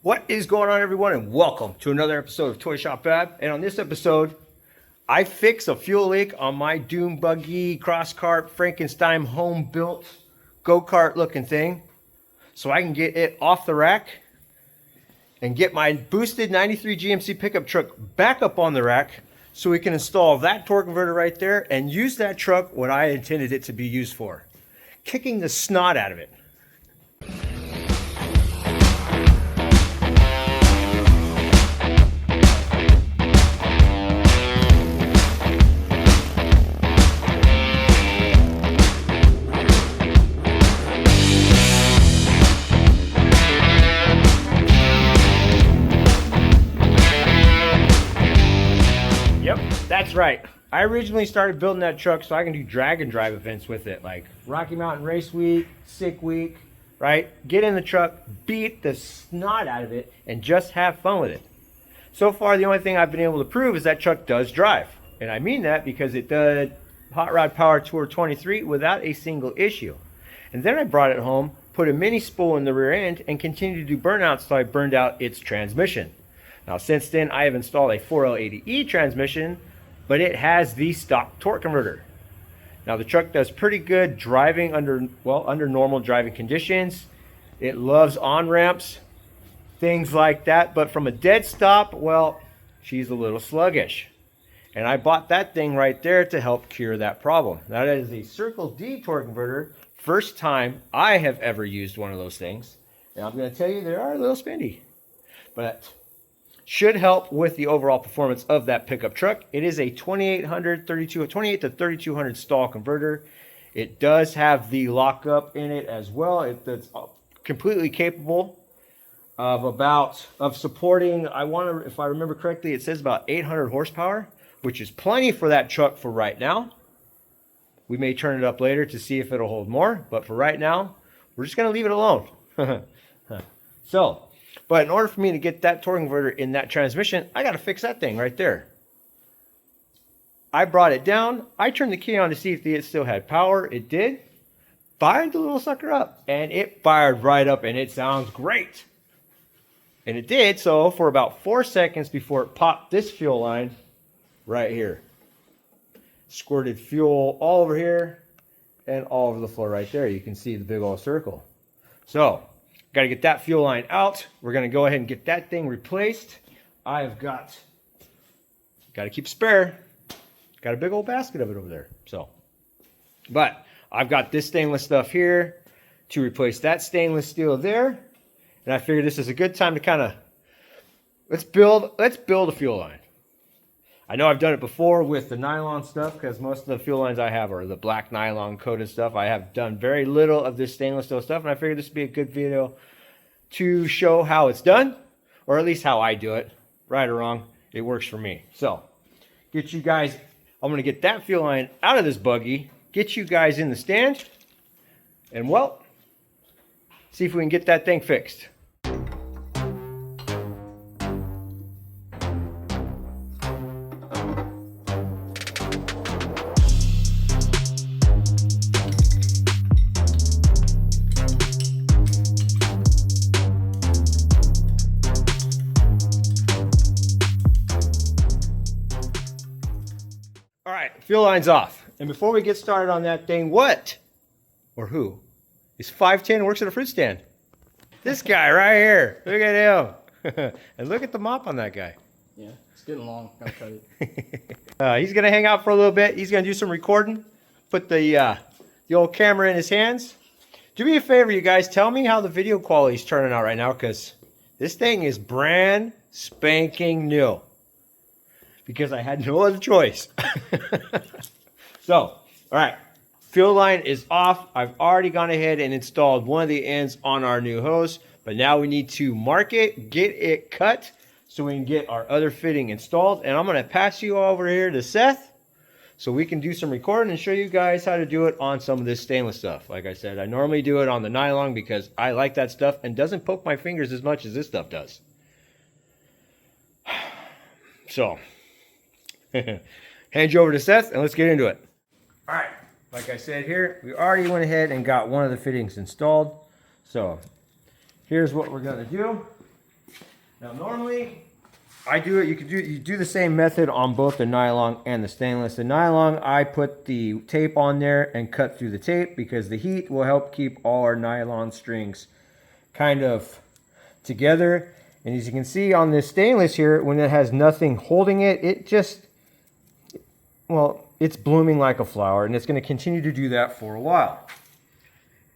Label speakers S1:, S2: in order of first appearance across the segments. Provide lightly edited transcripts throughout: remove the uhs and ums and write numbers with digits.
S1: What is going on, everyone, and welcome to another episode of ToyShopFab. And on this episode, I fix a fuel leak on my Doom Buggy Crosskart Frankenstein home-built go-kart looking thing, so I can get it off the rack and get my boosted 93 GMC pickup truck back up on the rack, so we can install that torque converter right there and use that truck what I intended it to be used for, kicking the snot out of it. That's right. I originally started building that truck so I can do drag and drive events with it, like Rocky Mountain Race Week, Sick Week, right? Get in the truck, beat the snot out of it, and just have fun with it. So far, the only thing I've been able to prove is that truck does drive. And I mean that because it did Hot Rod Power Tour 23 without a single issue. And then I brought it home, put a mini spool in the rear end, and continued to do burnouts until I burned out its transmission. Now, since then, I have installed a 4L80E transmission, but it has the stock torque converter. Now the truck does pretty good driving under normal driving conditions. It loves on-ramps, things like that, but from a dead stop, well, she's a little sluggish. And I bought that thing right there to help cure that problem. Now that is a Circle D torque converter. First time I have ever used one of those things. And I'm gonna tell you, they are a little spendy, but should help with the overall performance of that pickup truck. It is a 28 to 3200 stall converter. It does have the lockup in it as well. It's completely capable of supporting, if I remember correctly, it says about 800 horsepower, which is plenty for that truck for right now. We may turn it up later to see if it'll hold more, but for right now, we're just gonna leave it alone. But in order for me to get that torque converter in that transmission, I got to fix that thing right there. I brought it down. I turned the key on to see if it still had power. It did. Fired the little sucker up, and it fired right up, and it sounds great. And it did so for about 4 seconds before it popped this fuel line right here. Squirted fuel all over here and all over the floor right there. You can see the big old circle. So got to get that fuel line out. We're going to go ahead and get that thing replaced. I've got to keep spare. Got a big old basket of it over there. But I've got this stainless stuff here to replace that stainless steel there. And I figured this is a good time to kind of, let's build a fuel line. I know I've done it before with the nylon stuff because most of the fuel lines I have are the black nylon coated stuff. I have done very little of this stainless steel stuff, and I figured this would be a good video to show how it's done, or at least how I do it. Right or wrong, it works for me. So, get you guys, I'm going to get that fuel line out of this buggy, get you guys in the stand, and well, see if we can get that thing fixed. All right, fuel line's off. And before we get started on that thing, what or who is 5'10" and works at a fruit stand? This guy right here. Look at him. And look at the mop on that guy.
S2: Yeah, it's getting long. Gotta cut it.
S1: He's going to hang out for a little bit. He's going to do some recording. Put the old camera in his hands. Do me a favor, you guys. Tell me how the video quality is turning out right now, because this thing is brand spanking new. Because I had no other choice. So, all right, fuel line is off. I've already gone ahead and installed one of the ends on our new hose, but now we need to mark it, get it cut, so we can get our other fitting installed. And I'm going to pass you over here to Seth, so we can do some recording and show you guys how to do it on some of this stainless stuff. Like I said, I normally do it on the nylon because I like that stuff and doesn't poke my fingers as much as this stuff does. So, hand you over to Seth and let's get into it. All right, like I said here, we already went ahead and got one of the fittings installed. So here's what we're gonna do. Now normally I do it, you do the same method on both the nylon and the stainless. The nylon, I put the tape on there and cut through the tape because the heat will help keep all our nylon strings kind of together. And as you can see on this stainless here, when it has nothing holding it, it just, well, it's blooming like a flower, and it's going to continue to do that for a while.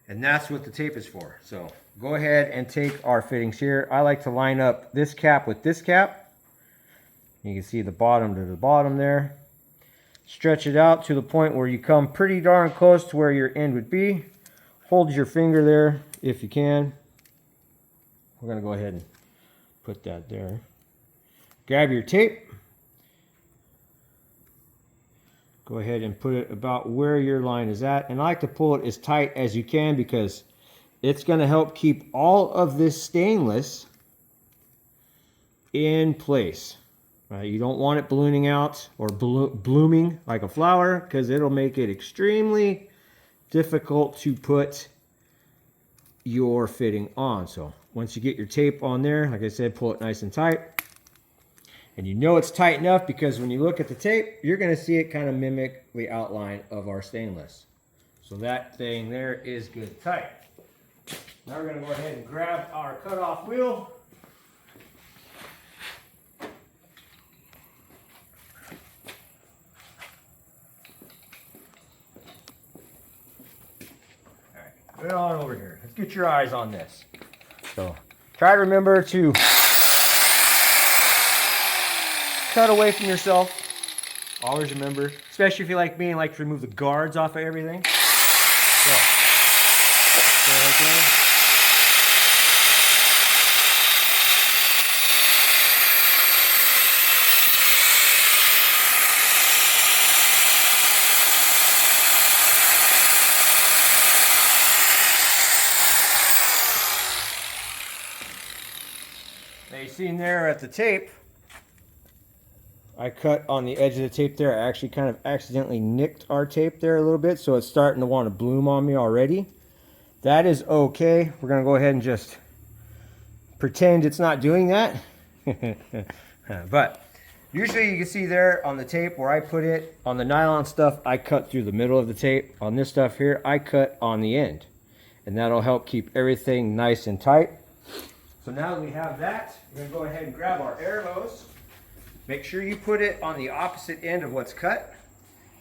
S1: And that's what the tape is for. So go ahead and take our fittings here. I like to line up this cap with this cap. You can see the bottom to the bottom there. Stretch it out to the point where you come pretty darn close to where your end would be. Hold your finger there if you can. We're going to go ahead and put that there. Grab your tape. Go ahead and put it about where your line is at. And I like to pull it as tight as you can because it's going to help keep all of this stainless in place. You don't want it ballooning out or blooming like a flower because it'll make it extremely difficult to put your fitting on. So once you get your tape on there, like I said, pull it nice and tight. And you know it's tight enough because when you look at the tape, you're going to see it kind of mimic the outline of our stainless. So that thing there is good tight. Now we're going to go ahead and grab our cutoff wheel. Put it on over here. Let's get your eyes on this. So try to remember to cut away from yourself. Always remember, especially if you like me and like to remove the guards off of everything. So, go ahead, go. Now you seen there at the tape, I cut on the edge of the tape there. I actually kind of accidentally nicked our tape there a little bit, so it's starting to want to bloom on me already. That is okay. We're going to go ahead and just pretend it's not doing that. But usually you can see there on the tape where I put it, on the nylon stuff, I cut through the middle of the tape. On this stuff here, I cut on the end. And that'll help keep everything nice and tight. So now that we have that, we're going to go ahead and grab our air hose. Make sure you put it on the opposite end of what's cut,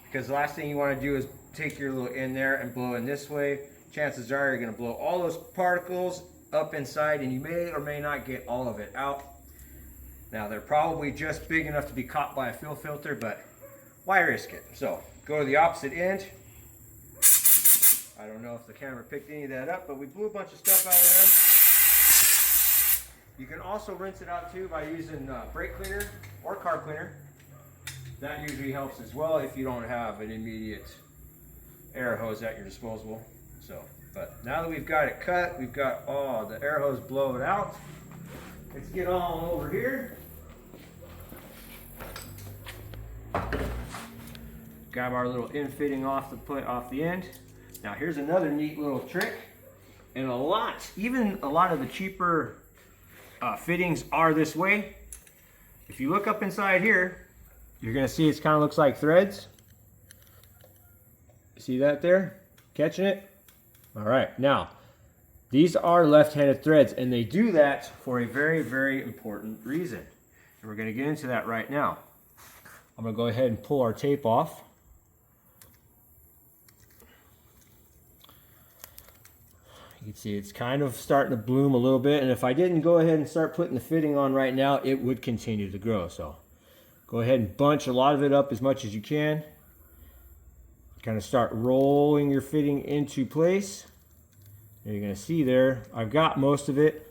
S1: because the last thing you want to do is take your little end there and blow in this way. Chances are you're going to blow all those particles up inside, and you may or may not get all of it out. Now they're probably just big enough to be caught by a fuel filter, but why risk it? So go to the opposite end. I don't know if the camera picked any of that up, but we blew a bunch of stuff out of there. You can also rinse it out too by using brake cleaner or car cleaner. That usually helps as well if you don't have an immediate air hose at your disposal. So, but now that we've got it cut, we've got all the air hose blown out. Let's get on over here. Grab our little end fitting off the end. Now here's another neat little trick, and even a lot of the cheaper fittings are this way. If you look up inside here, you're going to see it kind of looks like threads. See that there? Catching it? All right. Now, these are left-handed threads, and they do that for a very, very important reason. And we're going to get into that right now. I'm going to go ahead and pull our tape off. You can see it's kind of starting to bloom a little bit, and if I didn't go ahead and start putting the fitting on right now, it would continue to grow. So go ahead and bunch a lot of it up as much as you can. Kind of start rolling your fitting into place. And you're going to see there, I've got most of it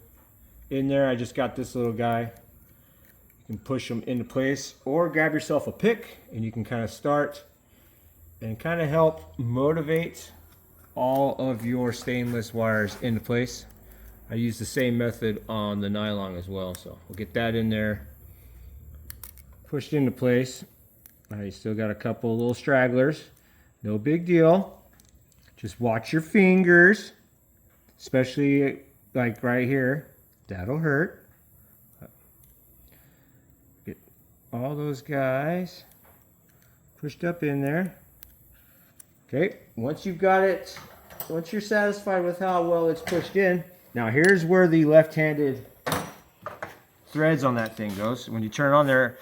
S1: in there. I just got this little guy. You can push them into place, or grab yourself a pick and you can kind of start and kind of help motivate all of your stainless wires into place. I use the same method on the nylon as well, so we'll get that in there, pushed into place. You still got a couple little stragglers, no big deal. Just watch your fingers, especially like right here. That'll hurt. all those guys pushed up in there. Okay, once you've got it, once you're satisfied with how well it's pushed in, now here's where the left-handed threads on that thing goes. When you turn it on there,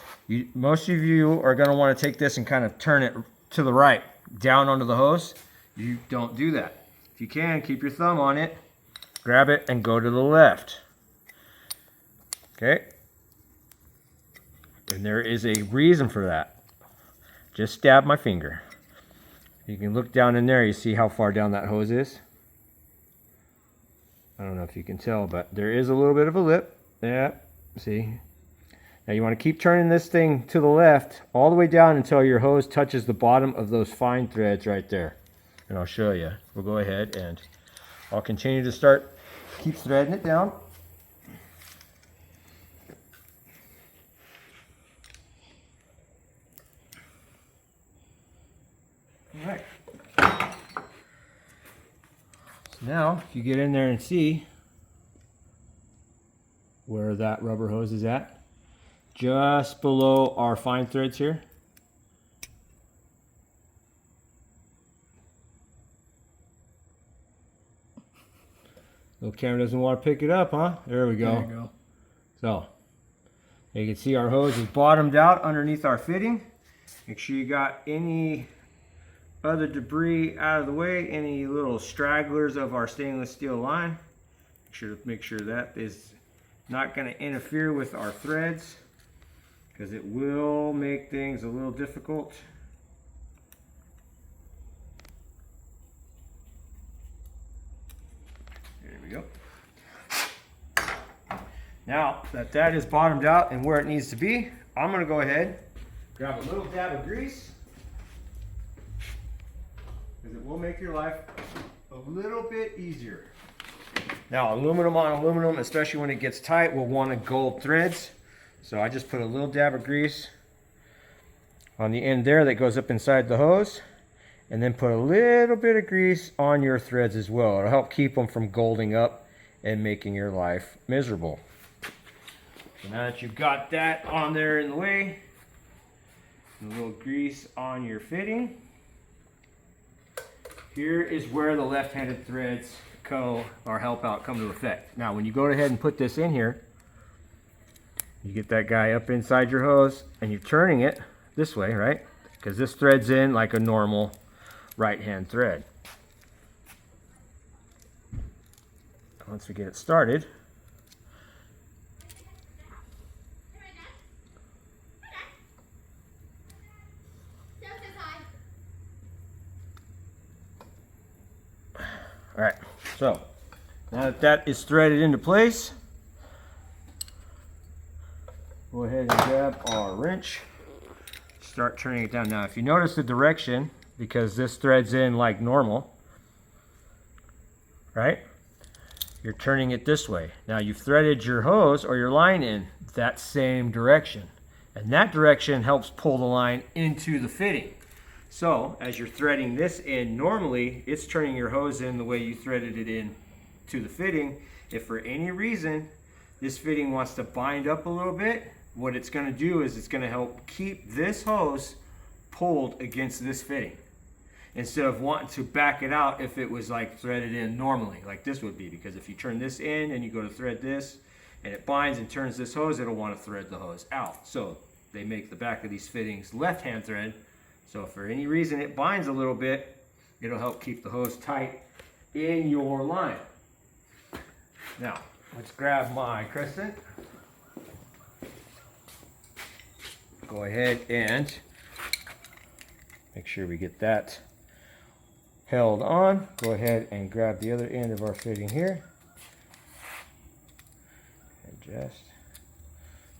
S1: most of you are going to want to take this and kind of turn it to the right, down onto the hose. You don't do that. If you can, keep your thumb on it, grab it, and go to the left. Okay? And there is a reason for that. Just stab my finger. You can look down in there, you see how far down that hose is? I don't know if you can tell, but there is a little bit of a lip. Yeah, see? Now you want to keep turning this thing to the left all the way down until your hose touches the bottom of those fine threads right there. And I'll show you. We'll go ahead and I'll continue to keep threading it down. All right. So now, if you get in there and see where that rubber hose is at, just below our fine threads here. Little camera doesn't want to pick it up, huh? There we go.
S2: There you go.
S1: So, you can see our hose is bottomed out underneath our fitting. Make sure you got any other debris out of the way, any little stragglers of our stainless steel line. Make sure that is not going to interfere with our threads, because it will make things a little difficult. There we go. Now that that is bottomed out and where it needs to be, I'm going to go ahead, grab a little dab of grease, because it will make your life a little bit easier. Now, aluminum on aluminum, especially when it gets tight, will want to gold threads. So I just put a little dab of grease on the end there that goes up inside the hose, and then put a little bit of grease on your threads as well. It'll help keep them from golding up and making your life miserable. So now that you've got that on there in the way, a little grease on your fitting, here is where the left-handed threads come to effect. Now, when you go ahead and put this in here, you get that guy up inside your hose, and you're turning it this way, right? Because this threads in like a normal right-hand thread. Once we get it started, all right, so now that that is threaded into place, go ahead and grab our wrench, start turning it down. Now, if you notice the direction, because this threads in like normal, right? You're turning it this way. Now you've threaded your hose or your line in that same direction, and that direction helps pull the line into the fitting. So as you're threading this in normally, it's turning your hose in the way you threaded it in to the fitting. If for any reason this fitting wants to bind up a little bit, what it's going to do is it's going to help keep this hose pulled against this fitting, instead of wanting to back it out if it was like threaded in normally, like this would be. Because if you turn this in and you go to thread this and it binds and turns this hose, it'll want to thread the hose out. So they make the back of these fittings left-hand thread. So if for any reason it binds a little bit, it'll help keep the hose tight in your line. Now, let's grab my crescent. Go ahead and make sure we get that held on. Go ahead and grab the other end of our fitting here. And just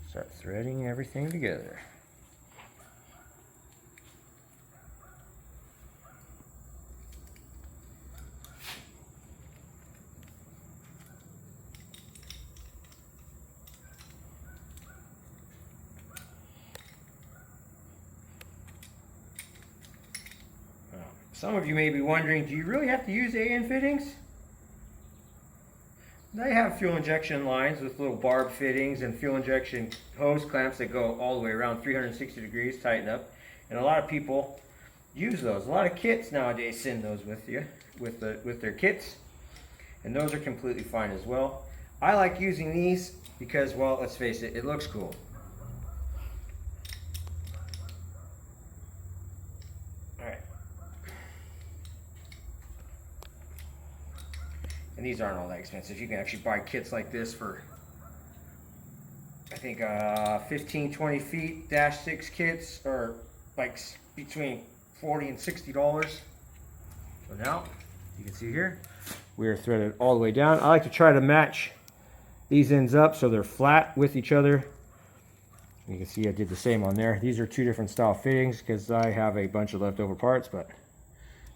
S1: start threading everything together. Some of you may be wondering, do you really have to use AN fittings? they have fuel injection lines with little barb fittings and fuel injection hose clamps that go all the way around 360 degrees, tighten up. And a lot of people use those. A lot of kits nowadays send those with you, with their kits. And those are completely fine as well. I like using these because, well, let's face it, it looks cool. And these aren't all that expensive. You can actually buy kits like this for, I think, 15, 20 feet, -6 kits are like between $40 and $60. So now, you can see here, we are threaded all the way down. I like to try to match these ends up so they're flat with each other. You can see I did the same on there. These are 2 different style fittings because I have a bunch of leftover parts. But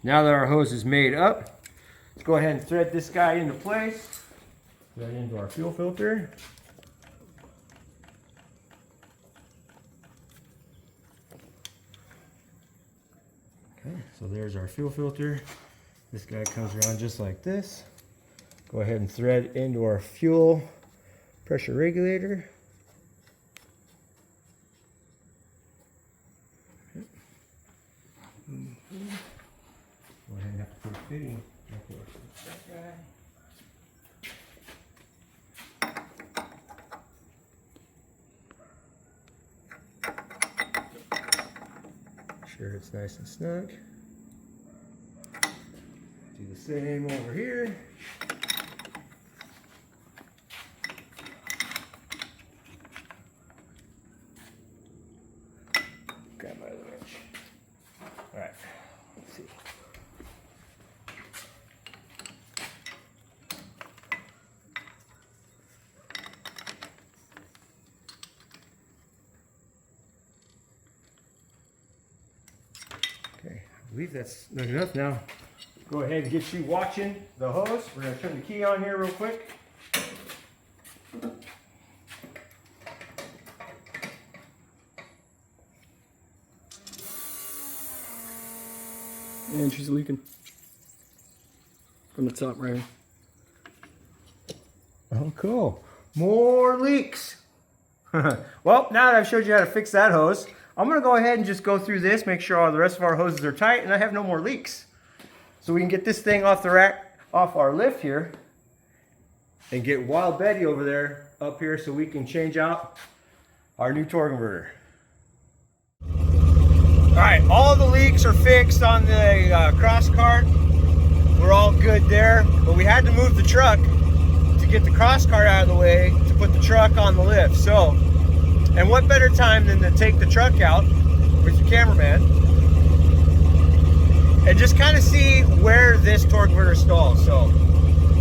S1: now that our hose is made up, let's go ahead and thread this guy into place. Thread into our fuel filter. Okay, so there's our fuel filter. This guy comes around just like this. Go ahead and thread into our fuel pressure regulator. Okay. Go ahead and have to put a fitting. Sure it's nice and snug. Do the same over here. Grab my other wrench. All right, let's see. Okay, I believe that's snug enough now. Go ahead and get you watching the hose. We're going to turn the key on here real quick.
S2: And she's leaking from the top right here.
S1: Oh, cool. More leaks. Well, now that I've showed you how to fix that hose, I'm going to go ahead and just go through this, make sure all the rest of our hoses are tight, and I have no more leaks. So we can get this thing off the rack, off our lift here, and get Wild Betty over there up here so we can change out our new torque converter. All right, all the leaks are fixed on the Crosskart. We're all good there, but we had to move the truck to get the Crosskart out of the way to put the truck on the lift. So, and what better time than to take the truck out with your cameraman and just kind of see where this torque converter stalls. So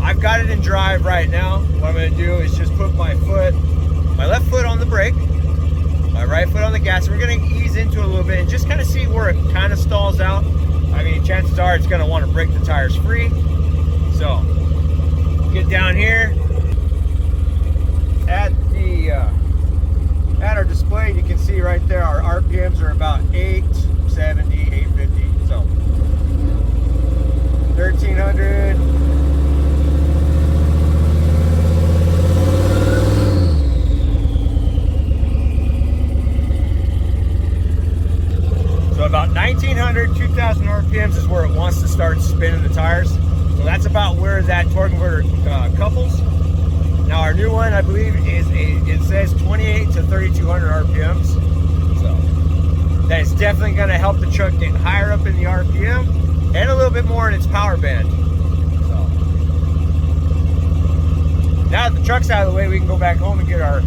S1: I've got it in drive right now. What I'm going to do is just put my left foot on the brake, my right foot on the gas. We're going to ease into it a little bit and just kind of see where it kind of stalls out. I mean, chances are it's going to want to break the tires free. So get down here at our display. You can see right there our RPMs are about 870, 850. So 1300. So about 1900, 2000 RPMs is where it wants to start spinning the tires. So that's about where that torque converter couples. Now our new one, I believe, it says 28 to 3200 RPMs. So that is definitely going to help the truck get higher up in the RPM and a little bit more in its power band. So now that the truck's out of the way, we can go back home and get our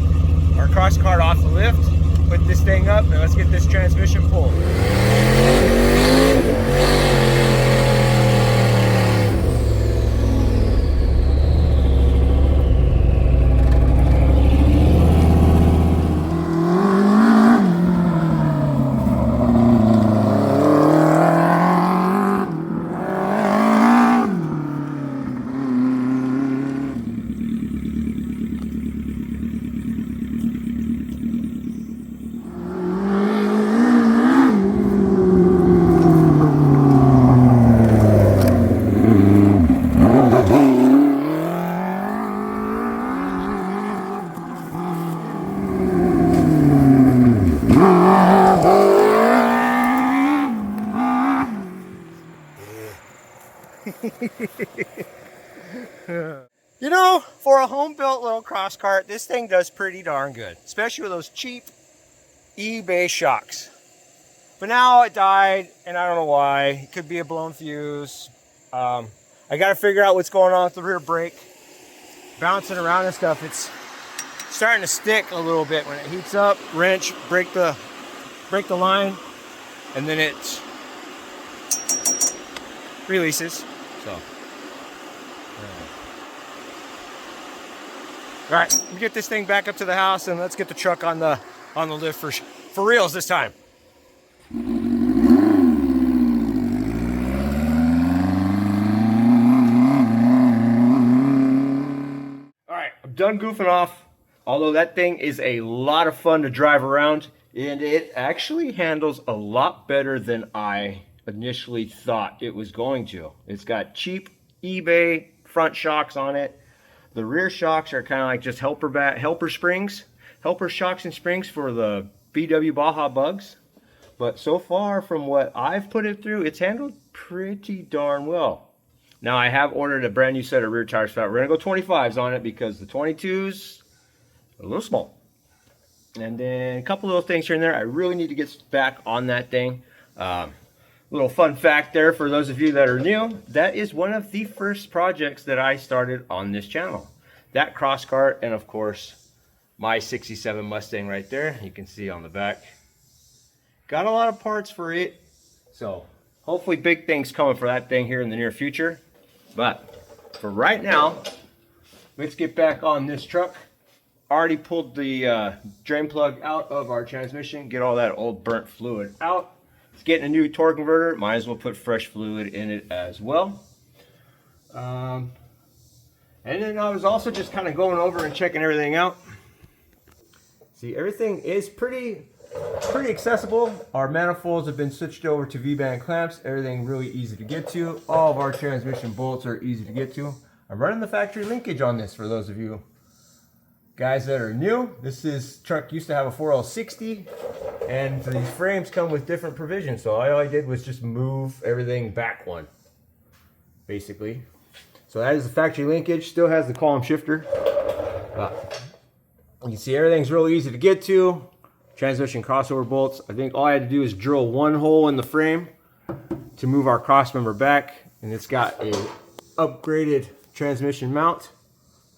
S1: Crosskart off the lift, put this thing up, and let's get this transmission pulled. You know, for a home-built little cross cart, this thing does pretty darn good, especially with those cheap eBay shocks. But now it died, and I don't know why. It could be a blown fuse. I got to figure out what's going on with the rear brake. Bouncing around and stuff, it's starting to stick a little bit when it heats up. Wrench, break the line, and then it releases. So, all right, let me get this thing back up to the house, and let's get the truck on the lift for reals this time. Done goofing off, although that thing is a lot of fun to drive around, and it actually handles a lot better than I initially thought it was going to. It's got cheap eBay front shocks on it. The rear shocks are kind of like just helper shocks and springs for the VW Baja Bugs. But so far from what I've put it through, it's handled pretty darn well. Now I have ordered a brand new set of rear tires for that. We're gonna go 25s on it because the 22s are a little small. And then a couple little things here and there. I really need to get back on that thing. Little fun fact there for those of you that are new, that is one of the first projects that I started on this channel. That cross cart, and of course my 67 Mustang right there, you can see on the back. Got a lot of parts for it, so hopefully big things coming for that thing here in the near future. But for right now, let's get back on this truck. Already pulled the drain plug out of our transmission, get all that old burnt fluid out. It's getting a new torque converter, might as well put fresh fluid in it as well. And then I was also just kind of going over and checking everything out. See, everything is pretty accessible. Our manifolds have been switched over to V-band clamps. Everything really easy to get to. All of our transmission bolts are easy to get to. I'm running the factory linkage on this for those of you guys that are new. This truck used to have a 4L60, and these frames come with different provisions. So all I did was just move everything back one, basically. So that is the factory linkage. Still has the column shifter. You can see everything's really easy to get to. Transmission crossover bolts. I think all I had to do is drill one hole in the frame to move our crossmember back, and it's got a upgraded transmission mount.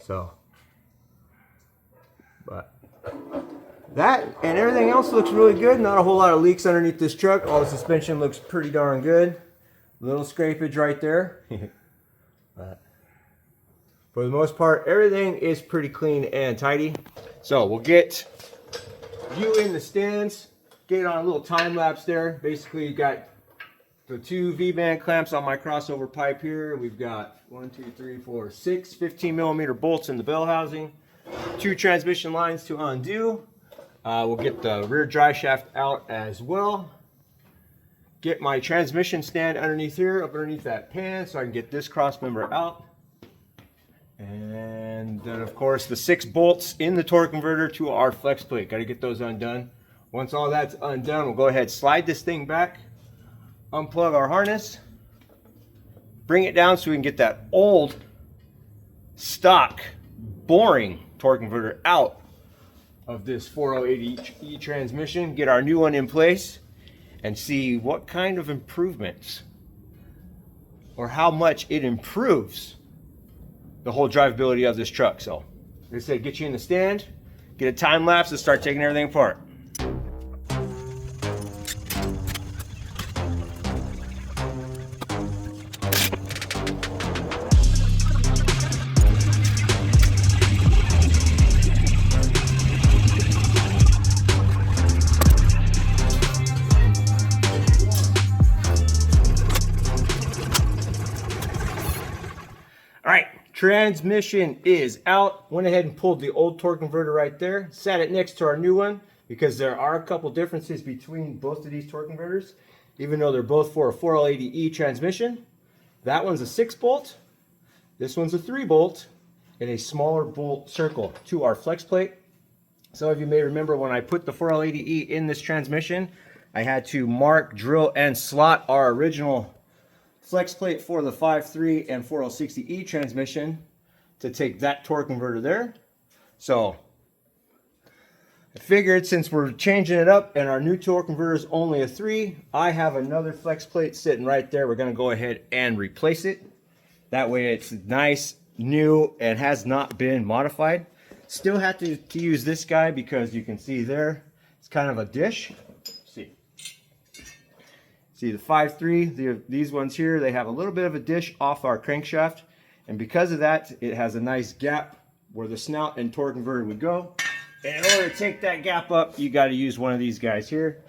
S1: So, but that and everything else looks really good. Not a whole lot of leaks underneath this truck. All the suspension looks pretty darn good. Little scrapage right there. But for the most part, everything is pretty clean and tidy. So we'll get you in the stands, get on a little time lapse there. Basically, you got the 2 V-band clamps on my crossover pipe here. We've got 6 15mm bolts in the bell housing, 2 transmission lines to undo. We'll get the rear drive shaft out as well. Get my transmission stand underneath here, up underneath that pan, so I can get this cross member out. And then of course the 6 bolts in the torque converter to our flex plate. Got to get those undone. Once all that's undone, we'll go ahead, slide this thing back, unplug our harness, bring it down so we can get that old stock boring torque converter out of this 4L80E transmission, get our new one in place, and see what kind of improvements or how much it improves the whole drivability of this truck. So, like I said, get you in the stand, get a time lapse, and start taking everything apart. All right, transmission is out. Went ahead and pulled the old torque converter right there, sat it next to our new one, because there are a couple differences between both of these torque converters, even though they're both for a 4L80E transmission. That one's a 6-bolt, this one's a 3-bolt, and a smaller bolt circle to our flex plate. Some of you may remember when I put the 4L80E in this transmission, I had to mark, drill, and slot our original flex plate for the 5.3 and 4L60E transmission to take that torque converter there. So I figured since we're changing it up and our new torque converter is only a 3, I have another flex plate sitting right there. We're going to go ahead and replace it. That way it's nice, new, and has not been modified. Still have to use this guy because you can see there, it's kind of a dish. See the 5.3, these ones here, they have a little bit of a dish off our crankshaft. And because of that, it has a nice gap where the snout and torque converter would go. And in order to take that gap up, you got to use one of these guys here.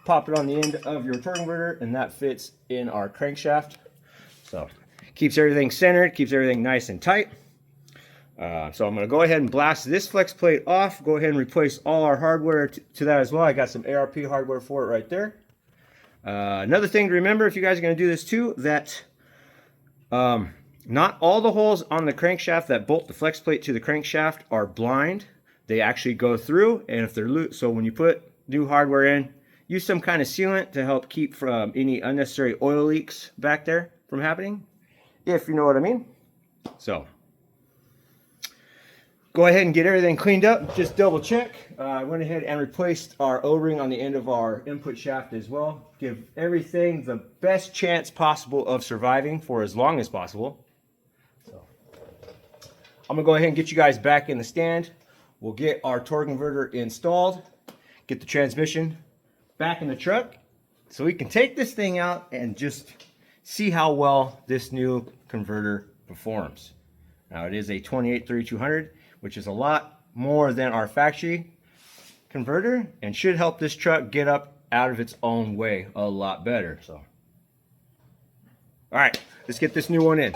S1: Pop it on the end of your torque converter, and that fits in our crankshaft. So keeps everything centered, keeps everything nice and tight. So I'm going to go ahead and blast this flex plate off. Go ahead and replace all our hardware to that as well. I got some ARP hardware for it right there. Another thing to remember if you guys are going to do this too, that not all the holes on the crankshaft that bolt the flex plate to the crankshaft are blind. They actually go through, and if they're loose, so when you put new hardware in, use some kind of sealant to help keep from any unnecessary oil leaks back there from happening, if you know what I mean. So go ahead and get everything cleaned up. Just double check. I went ahead and replaced our O-ring on the end of our input shaft as well. Give everything the best chance possible of surviving for as long as possible. So I'm gonna go ahead and get you guys back in the stand. We'll get our torque converter installed, get the transmission back in the truck, so we can take this thing out and just see how well this new converter performs. Now it is a 283200, which is a lot more than our factory converter, and should help this truck get up out of its own way a lot better. So, all right, let's get this new one in.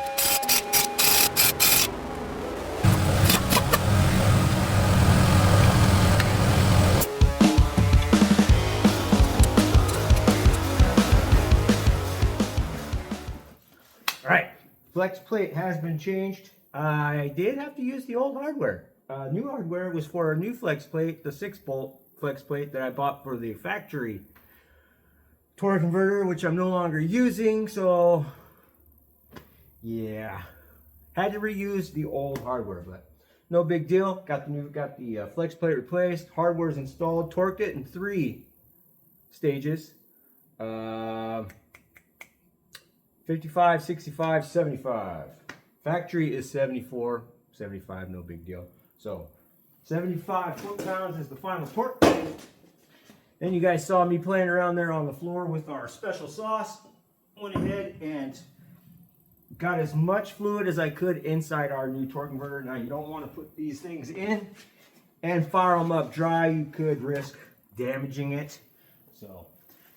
S1: All right, flex plate has been changed. I did have to use the old hardware. New hardware was for a new flex plate, the 6-bolt flex plate that I bought for the factory torque converter, which I'm no longer using. So yeah, had to reuse the old hardware, but no big deal. Got the flex plate replaced, hardware's installed, torqued it in 3 stages. 55, 65, 75. Factory is 74, 75, no big deal. So 75 foot-pounds is the final torque. Then you guys saw me playing around there on the floor with our special sauce. Went ahead and got as much fluid as I could inside our new torque converter. Now you don't want to put these things in and fire them up dry. You could risk damaging it. So what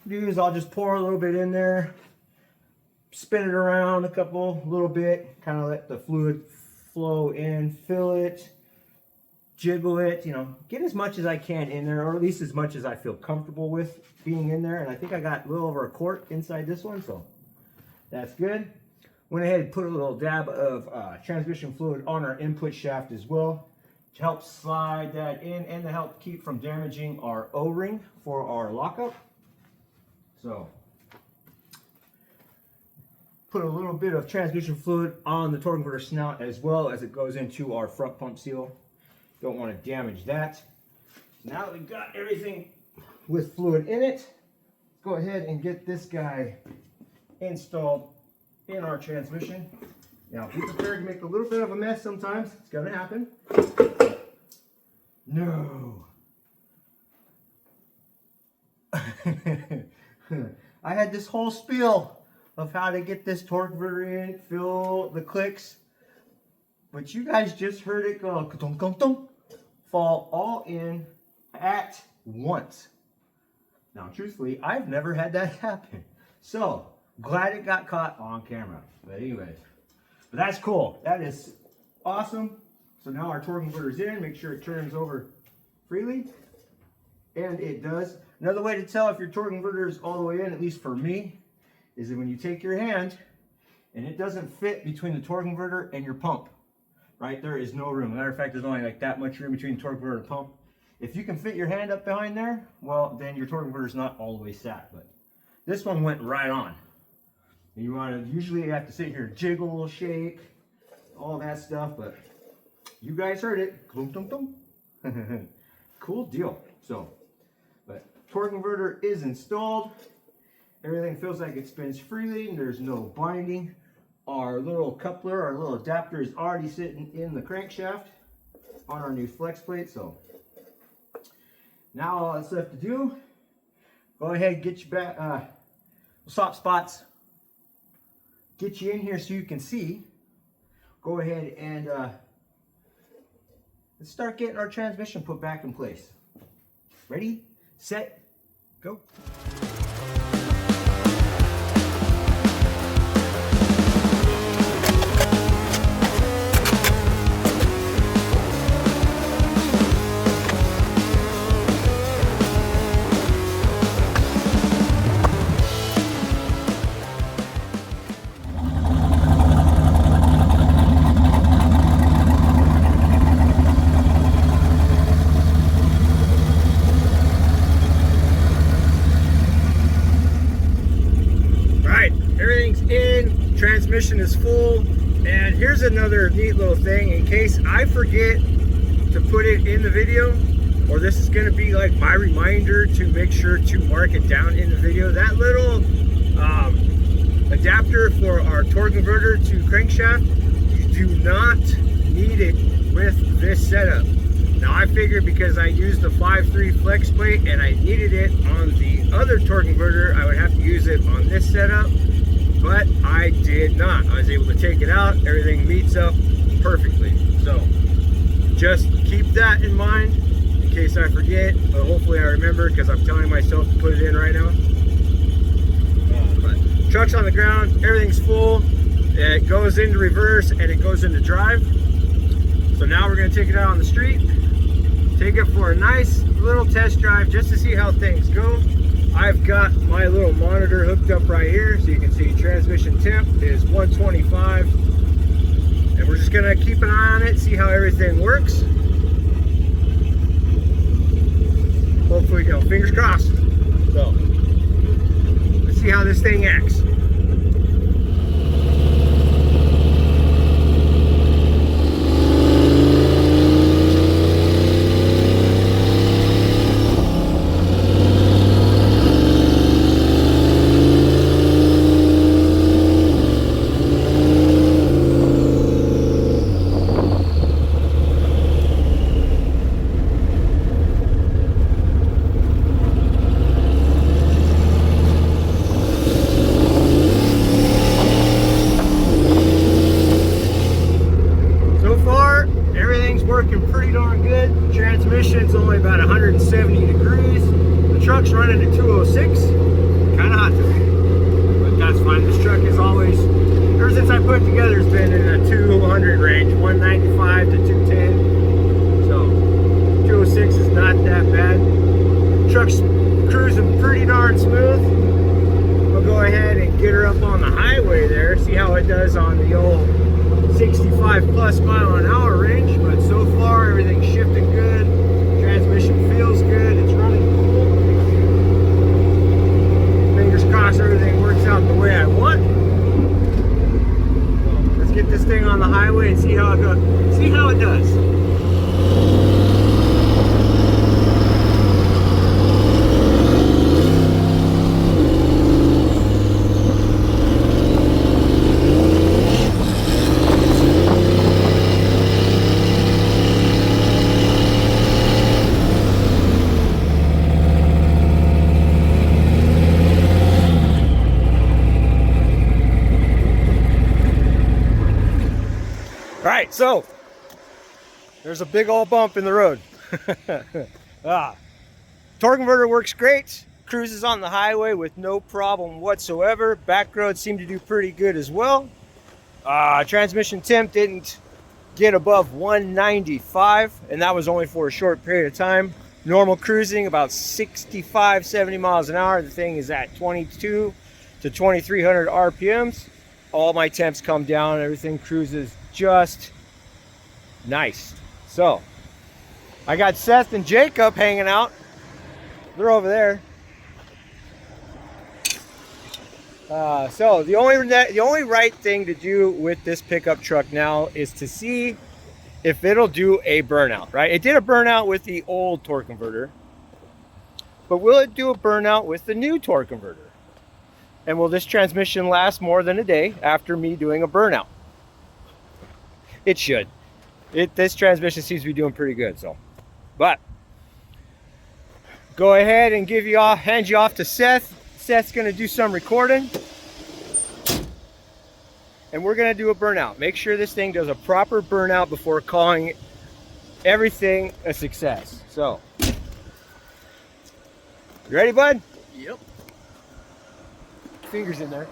S1: I'll do is I'll just pour a little bit in there, spin it around a little bit, kind of let the fluid flow in, fill it, jiggle it, you know, get as much as I can in there, or at least as much as I feel comfortable with being in there. And I think I got a little over a quart inside this one, so that's good. Went ahead and put a little dab of transmission fluid on our input shaft as well to help slide that in and to help keep from damaging our O-ring for our lockup. So put a little bit of transmission fluid on the torque converter snout as well as it goes into our front pump seal. Don't want to damage that. Now that we've got everything with fluid in it, let's go ahead and get this guy installed in our transmission. Now be prepared to make a little bit of a mess sometimes. It's going to happen. No. I had this whole spiel of how to get this torque converter in, fill the clicks, but you guys just heard it go fall all in at once. Now truthfully, I've never had that happen, so glad it got caught on camera. But anyways, but that's cool. That is awesome. So now our torque converter's in. Make sure it turns over freely, and it does. Another way to tell if your torque converter is all the way in, at least for me, is that when you take your hand and it doesn't fit between the torque converter and your pump, right? There is no room. Matter of fact, there's only like that much room between the torque converter and pump. If you can fit your hand up behind there, well, then your torque converter is not all the way sat. But this one went right on. And you want to, usually you have to sit here and jiggle, shake, all that stuff, but you guys heard it. Clunk, clunk, clunk. Cool deal. So, but torque converter is installed. Everything feels like it spins freely and there's no binding. Our little coupler, our little adapter is already sitting in the crankshaft on our new flex plate. So now all that's left to do, go ahead and get you back, soft spots, get you in here so you can see. Go ahead and let's start getting our transmission put back in place. Ready, set, go. Transmission is full, and here's another neat little thing in case I forget to put it in the video, or this is going to be like my reminder to make sure to mark it down in the video. That little adapter for our torque converter to crankshaft, you do not need it with this setup. Now I figured because I used the 5.3 flex plate and I needed it on the other torque converter, I would have to use it on this setup. But I did not. I was able to take it out. Everything meets up perfectly. So just keep that in mind in case I forget. But hopefully I remember because I'm telling myself to put it in right now. But truck's on the ground. Everything's full. It goes into reverse and it goes into drive. So now we're going to take it out on the street. Take it for a nice little test drive just to see how things go. I've got my little monitor hooked up right here so you can see transmission temp is 125, and we're just gonna keep an eye on it, see how everything works. Hopefully, you know, fingers crossed. So let's see how this thing acts. Transmission's only about 170 degrees. The truck's running at 206. Kind of hot today, but that's fine. This truck is always, ever since I put it together, it's been in a 200 range, 195 to 210. So 206 is not that bad. The truck's cruising pretty darn smooth. We'll go ahead and get her up on the highway there, see how it does on the old 65 plus mile an hour range. But so far everything's shifting good, transmission feels good, it's running cool. Fingers crossed everything works out the way I want. So let's get this thing on the highway and see how it goes, see how it does. Alright, so there's a big old bump in the road. Torque converter works great, cruises on the highway with no problem whatsoever. Back roads seem to do pretty good as well. Transmission temp didn't get above 195, and that was only for a short period of time. Normal cruising about 65, 70 miles an hour. The thing is at 22 to 2300 RPMs. All my temps come down, everything cruises just nice. So I got Seth and Jacob hanging out. They're over there. So the only right thing to do with this pickup truck now is to see if it'll do a burnout, right? It did a burnout with the old torque converter, but will it do a burnout with the new torque converter? And will this transmission last more than a day after me doing a burnout? It should. This transmission seems to be doing pretty good, so. But go ahead and hand you off to Seth. Seth's gonna do some recording. And we're gonna do a burnout. Make sure this thing does a proper burnout before calling everything a success. So, you ready, bud?
S2: Yep.
S1: Fingers in there.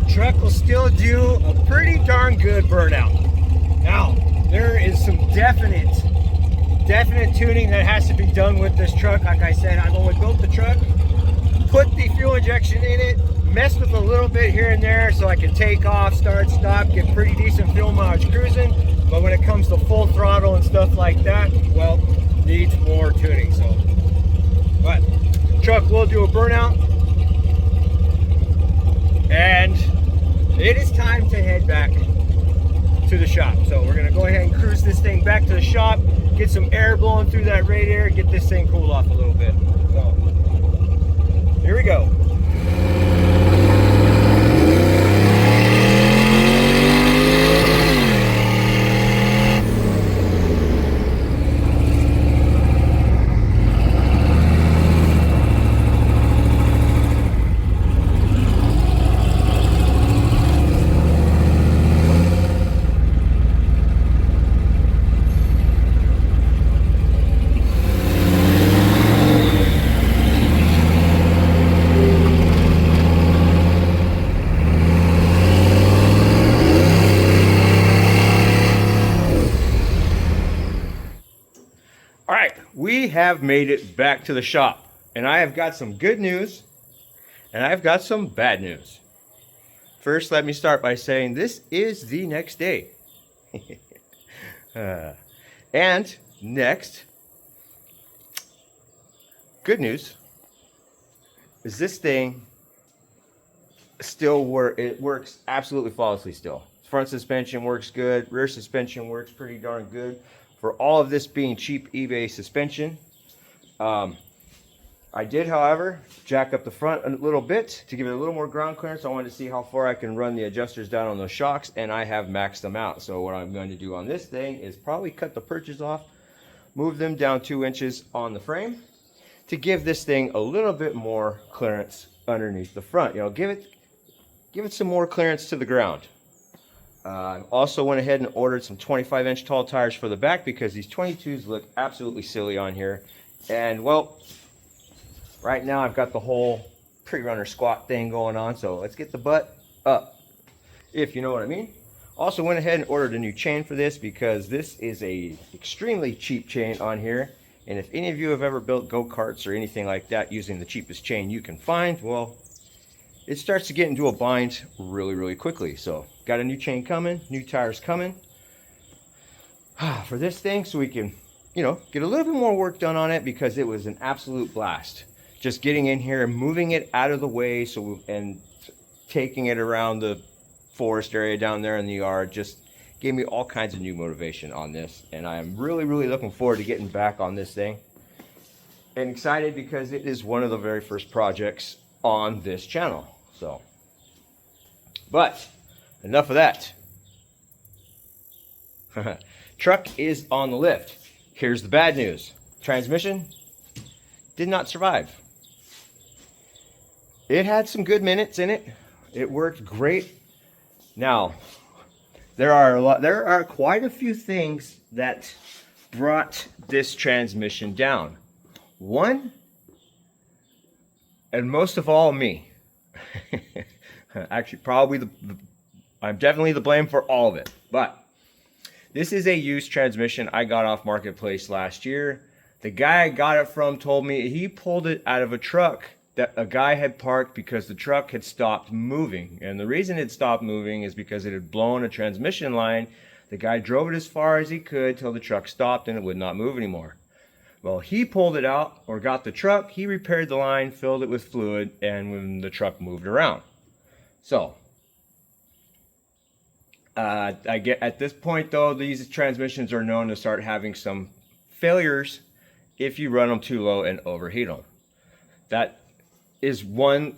S1: Truck will still do a pretty darn good burnout. Now, there is some definite tuning that has to be done with this truck. Like I said, I've only built the truck, put the fuel injection in it, messed with a little bit here and there so I can take off, start, stop, get pretty decent fuel mileage cruising. But when it comes to full throttle and stuff like that, well, needs more tuning. So, but truck will do a burnout. And it is time to head back to the shop. So we're gonna go ahead and cruise this thing back to the shop, get some air blowing through that radiator, get this thing cooled off a little bit. So here we go. All right, we have made it back to the shop, and I have got some good news, and I've got some bad news. First, let me start by saying this is the next day. And next, good news is this thing still works absolutely flawlessly still. Front suspension works good, rear suspension works pretty darn good. For all of this being cheap eBay suspension, I did, however, jack up the front a little bit to give it a little more ground clearance. I wanted to see how far I can run the adjusters down on those shocks, and I have maxed them out. So what I'm going to do on this thing is probably cut the perches off, move them down 2 inches on the frame to give this thing a little bit more clearance underneath the front. You know, give it some more clearance to the ground. I also went ahead and ordered some 25-inch tall tires for the back because these 22s look absolutely silly on here. And, well, right now I've got the whole pre-runner squat thing going on, so let's get the butt up, if you know what I mean. Also went ahead and ordered a new chain for this because this is a extremely cheap chain on here. And if any of you have ever built go-karts or anything like that using the cheapest chain you can find, well, it starts to get into a bind really, really quickly. So got a new chain coming, new tires coming for this thing, so we can, you know, get a little bit more work done on it because it was an absolute blast. Just getting in here and moving it out of the way, and taking it around the forest area down there in the yard just gave me all kinds of new motivation on this. And I am really, really looking forward to getting back on this thing. And excited because it is one of the very first projects on this channel. So, but enough of that. Truck is on the lift. Here's the bad news. Transmission did not survive. It had some good minutes in it. It worked great. Now, there are quite a few things that brought this transmission down. One, and most of all, me. Actually, probably I'm definitely the blame for all of it. But this is a used transmission I got off Marketplace last year. The guy I got it from told me he pulled it out of a truck that a guy had parked because the truck had stopped moving. And the reason it stopped moving is because it had blown a transmission line. The guy drove it as far as he could till the truck stopped and it would not move anymore. Well, he pulled it out, or got the truck, he repaired the line, filled it with fluid, and when the truck moved around. So, I get at this point though, these transmissions are known to start having some failures if you run them too low and overheat them. That is one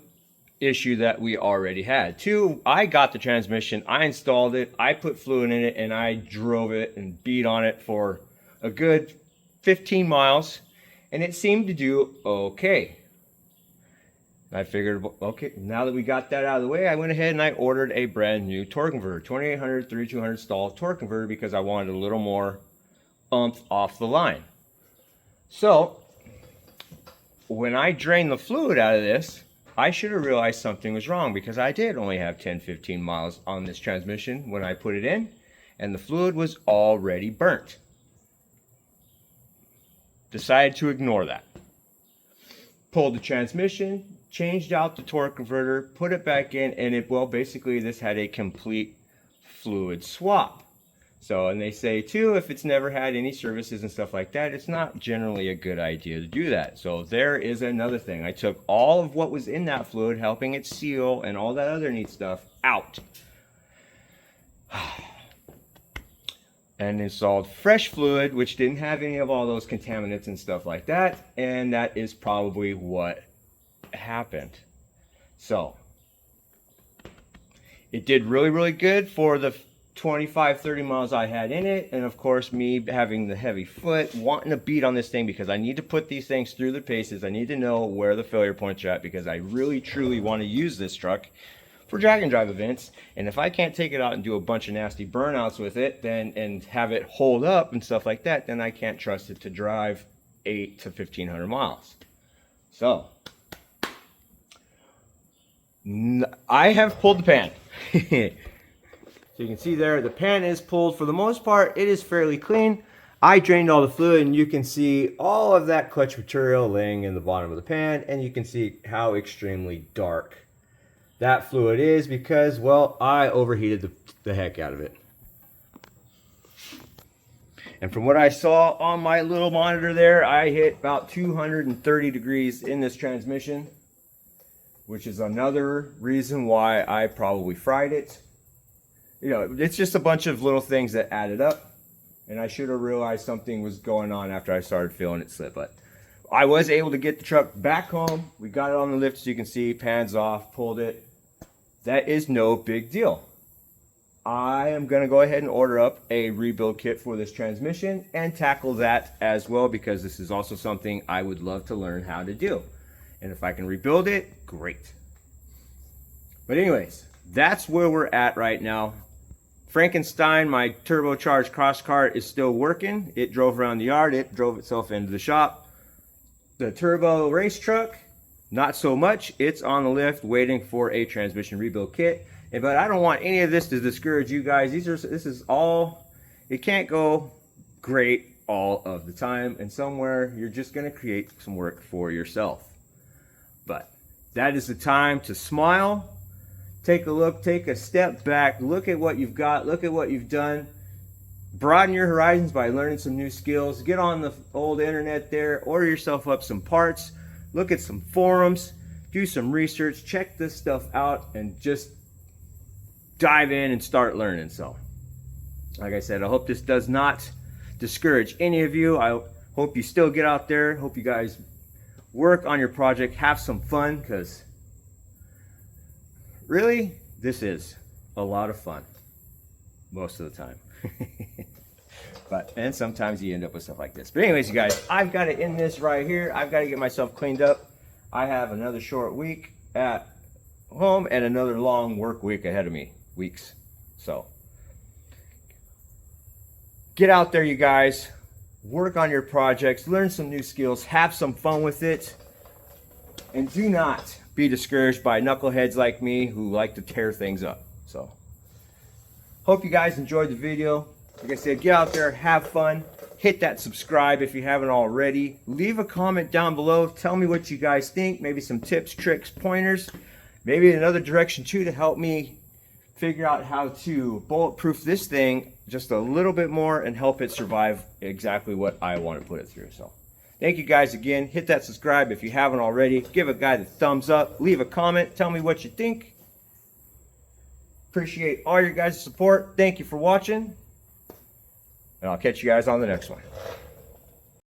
S1: issue that we already had. Two, I got the transmission, I installed it, I put fluid in it, and I drove it and beat on it for a good 15 miles, and it seemed to do okay. I figured, okay, now that we got that out of the way, I went ahead and I ordered a brand new torque converter, 2800 3200 stall torque converter, because I wanted a little more oomph off the line. So when I drained the fluid out of this, I should have realized something was wrong, because I did only have 10-15 miles on this transmission when I put it in, and the fluid was already burnt. Decided to ignore that. Pulled the transmission, changed out the torque converter, put it back in, and it, well, basically this had a complete fluid swap. So, and they say too, if it's never had any services and stuff like that, it's not generally a good idea to do that. So there is another thing. I took all of what was in that fluid, helping it seal and all that other neat stuff, out. And installed fresh fluid, which didn't have any of all those contaminants and stuff like that. And that is probably what happened. So it did really, really good for the 25-30 miles I had in it. And of course, me having the heavy foot, wanting to beat on this thing, because I need to put these things through the paces. I need to know where the failure points are at, because I really, truly want to use this truck for drag and drive events. And if I can't take it out and do a bunch of nasty burnouts with it, then, and have it hold up and stuff like that, then I can't trust it to drive 8 to 1500 miles. So I have pulled the pan. So you can see there, the pan is pulled. For the most part, it is fairly clean. I drained all the fluid, and you can see all of that clutch material laying in the bottom of the pan, and you can see how extremely dark that fluid is, because, well, I overheated the heck out of it. And from what I saw on my little monitor there, I hit about 230 degrees in this transmission, which is another reason why I probably fried it. You know, it's just a bunch of little things that added up, and I should have realized something was going on after I started feeling it slip. But I was able to get the truck back home. We got it on the lift, so you can see, pans off, pulled it. That is no big deal. I am going to go ahead and order up a rebuild kit for this transmission and tackle that as well, because this is also something I would love to learn how to do. And if I can rebuild it, great. But anyways, that's where we're at right now. Frankenstein, my turbocharged Crosskart, is still working. It drove around the yard. It drove itself into the shop. The turbo race truck, not so much. It's on the lift waiting for a transmission rebuild kit. But I don't want any of this to discourage you guys. This is all, it can't go great all of the time. And somewhere you're just going to create some work for yourself. But that is the time to smile. Take a look, take a step back, look at what you've got, look at what you've done. Broaden your horizons by learning some new skills. Get on the old internet there, order yourself up some parts, look at some forums, do some research, check this stuff out, and just dive in and start learning. So, like I said, I hope this does not discourage any of you. I hope you still get out there. Hope you guys work on your project, have some fun, because really, this is a lot of fun most of the time. And sometimes you end up with stuff like this. But anyways, you guys, I've got to end this right here. I've got to get myself cleaned up. I have another short week at home and another long work week ahead of me. So get out there, you guys. Work on your projects. Learn some new skills. Have some fun with it. And do not be discouraged by knuckleheads like me who like to tear things up. So hope you guys enjoyed the video. Like I said, get out there, have fun. Hit that subscribe if you haven't already. Leave a comment down below. Tell me what you guys think. Maybe some tips, tricks, pointers. Maybe another direction too to help me figure out how to bulletproof this thing just a little bit more and help it survive exactly what I want to put it through. So thank you guys again. Hit that subscribe if you haven't already. Give a guy the thumbs up. Leave a comment. Tell me what you think. Appreciate all your guys' support. Thank you for watching. And I'll catch you guys on the next one.